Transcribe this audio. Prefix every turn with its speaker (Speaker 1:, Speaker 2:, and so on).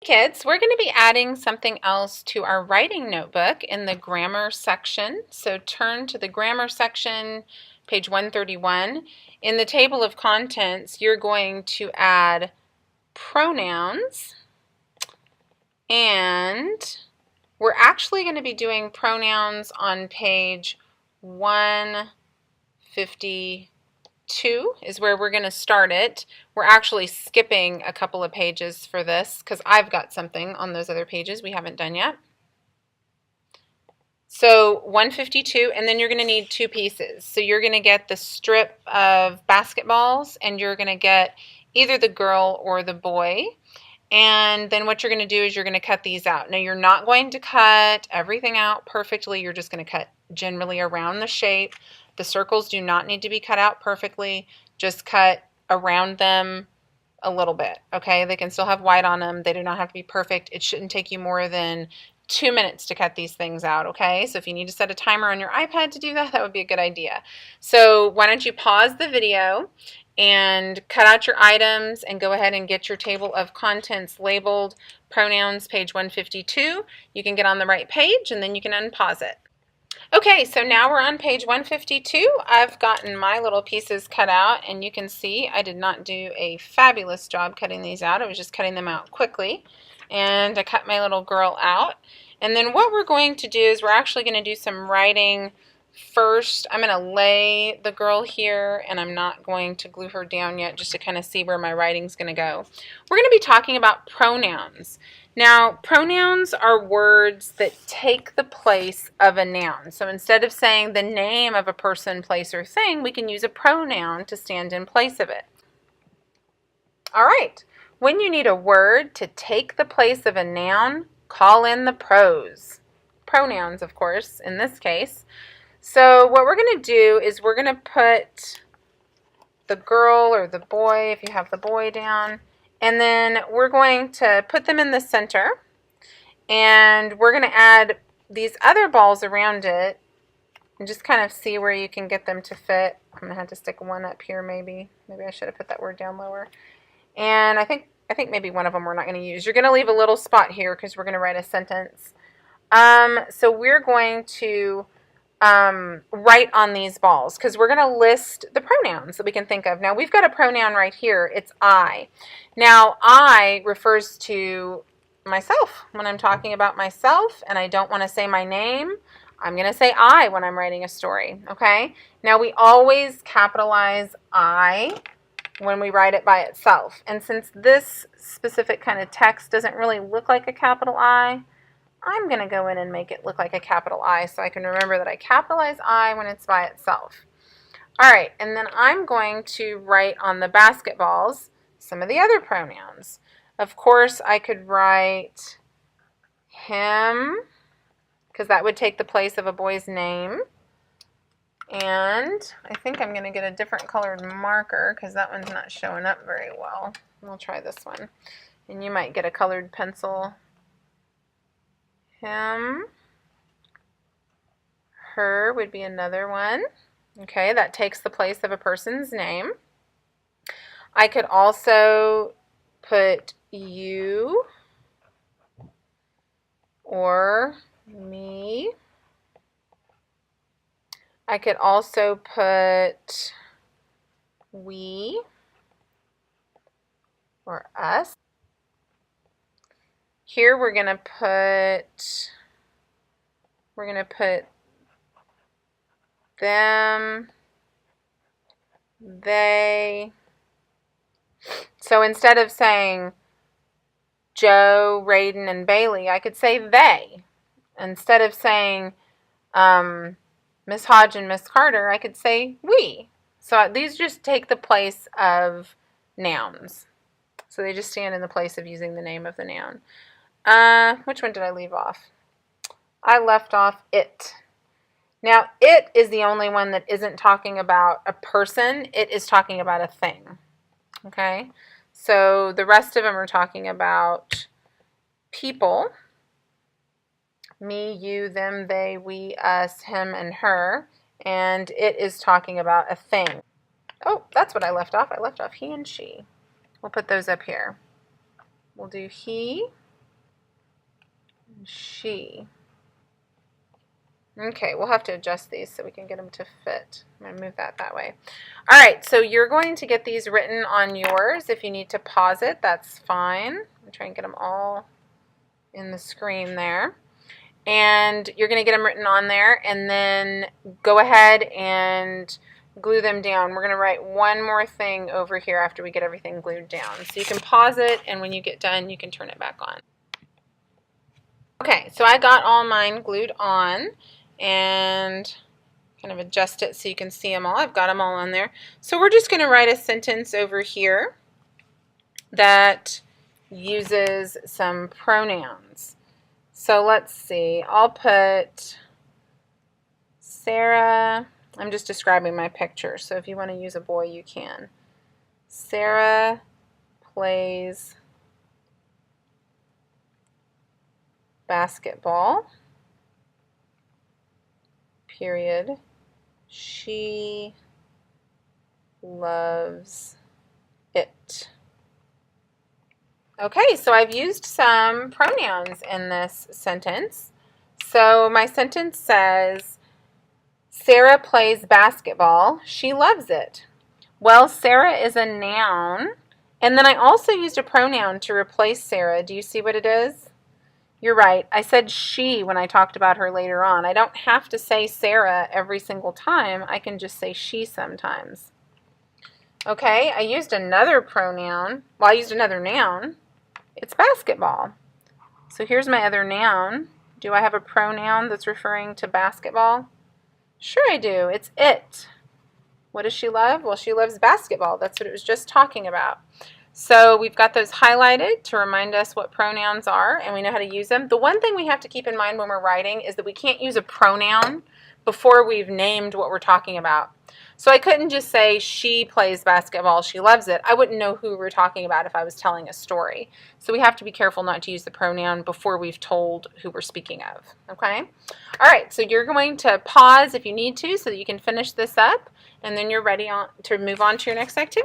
Speaker 1: Kids, we're going to be adding something else to our writing notebook in the grammar section. So turn to the grammar section, page 131. In the table of contents, you're going to add pronouns, and we're actually going to be doing pronouns on page 152 is where we're going to start it. We're actually skipping a couple of pages for this because I've got something on those other pages we haven't done yet. So 152, and then you're going to need two pieces. So you're going to get the strip of basketballs, and you're going to get either the girl or the boy. And then what you're going to do is you're going to cut these out. Now, you're not going to cut everything out perfectly. You're just going to cut generally around the shape. The circles do not need to be cut out perfectly. Just cut around them a little bit, okay? They can still have white on them. They do not have to be perfect. It shouldn't take you more than 2 minutes to cut these things out, okay? So if you need to set a timer on your iPad to do that, that would be a good idea. So why don't you pause the video and cut out your items and go ahead and get your table of contents labeled pronouns, page 152. You can get on the right page and then you can unpause it. Okay, so now we're on page 152. I've gotten my little pieces cut out, and you can see I did not do a fabulous job cutting these out. I was just cutting them out quickly, and I cut my little girl out. And then what we're going to do is we're actually going to do some writing first. I'm going to lay the girl here, and I'm not going to glue her down yet just to kind of see where my writing's going to go. We're going to be talking about pronouns. Now, pronouns are words that take the place of a noun. So instead of saying the name of a person, place, or thing, we can use a pronoun to stand in place of it. All right. When you need a word to take the place of a noun, call in the pros. Pronouns, of course, in this case. So what we're going to do is we're going to put the girl or the boy, if you have the boy down, and then we're going to put them in the center, and we're going to add these other balls around it and just kind of see where you can get them to fit. I'm going to have to stick one up here maybe. Maybe I should have put that word down lower. And I think maybe one of them we're not going to use. You're going to leave a little spot here because we're going to write a sentence. So we're going to write on these balls because we're going to list the pronouns that we can think of. Now, we've got a pronoun right here. It's I. Now, I refers to myself. When I'm talking about myself and I don't want to say my name, I'm going to say I when I'm writing a story, okay? Now, we always capitalize I when we write it by itself. And since this specific kind of text doesn't really look like a capital I, I'm going to go in and make it look like a capital I so I can remember that I capitalize I when it's by itself. All right, and then I'm going to write on the basketballs some of the other pronouns. Of course, I could write him because that would take the place of a boy's name. And I think I'm going to get a different colored marker because that one's not showing up very well. We'll try this one. And you might get a colored pencil. Him, her would be another one. Okay, that takes the place of a person's name. I could also put you or me. I could also put we or us. Here we're going to put them, they. So instead of saying Joe, Raiden, and Bailey, I could say they. Instead of saying Miss Hodge and Miss Carter, I could say we. So these just take the place of nouns. So they just stand in the place of using the name of the noun. Which one did I leave off? I left off it. Now, it is the only one that isn't talking about a person. It is talking about a thing. Okay? So the rest of them are talking about people. Me, you, them, they, we, us, him, and her. And it is talking about a thing. Oh, that's what I left off. I left off he and she. We'll put those up here. We'll do he she. Okay, we'll have to adjust these so we can get them to fit. I'm going to move that way. All right, so you're going to get these written on yours. If you need to pause it, that's fine. I'm trying to get them all in the screen there. And you're going to get them written on there, and then go ahead and glue them down. We're going to write one more thing over here after we get everything glued down. So you can pause it, and when you get done, you can turn it back on. Okay, so I got all mine glued on, and kind of adjust it so you can see them all. I've got them all on there. So we're just going to write a sentence over here that uses some pronouns. So let's see, I'll put Sarah, I'm just describing my picture, so if you want to use a boy, you can. Sarah plays basketball, period. She loves it. Okay, so I've used some pronouns in this sentence. So my sentence says, Sarah plays basketball. She loves it. Well, Sarah is a noun, and then I also used a pronoun to replace Sarah. Do you see what it is? You're right. I said she when I talked about her later on. I don't have to say Sarah every single time. I can just say she sometimes. Okay, I used another pronoun. Well, I used another noun. It's basketball. So here's my other noun. Do I have a pronoun that's referring to basketball? Sure I do. It's it. What does she love? Well, she loves basketball. That's what it was just talking about. So we've got those highlighted to remind us what pronouns are, and we know how to use them. The one thing we have to keep in mind when we're writing is that we can't use a pronoun before we've named what we're talking about. So I couldn't just say she plays basketball, she loves it. I wouldn't know who we're talking about if I was telling a story. So we have to be careful not to use the pronoun before we've told who we're speaking of. Okay? All right, so you're going to pause if you need to so that you can finish this up, and then you're ready to move on to your next activity.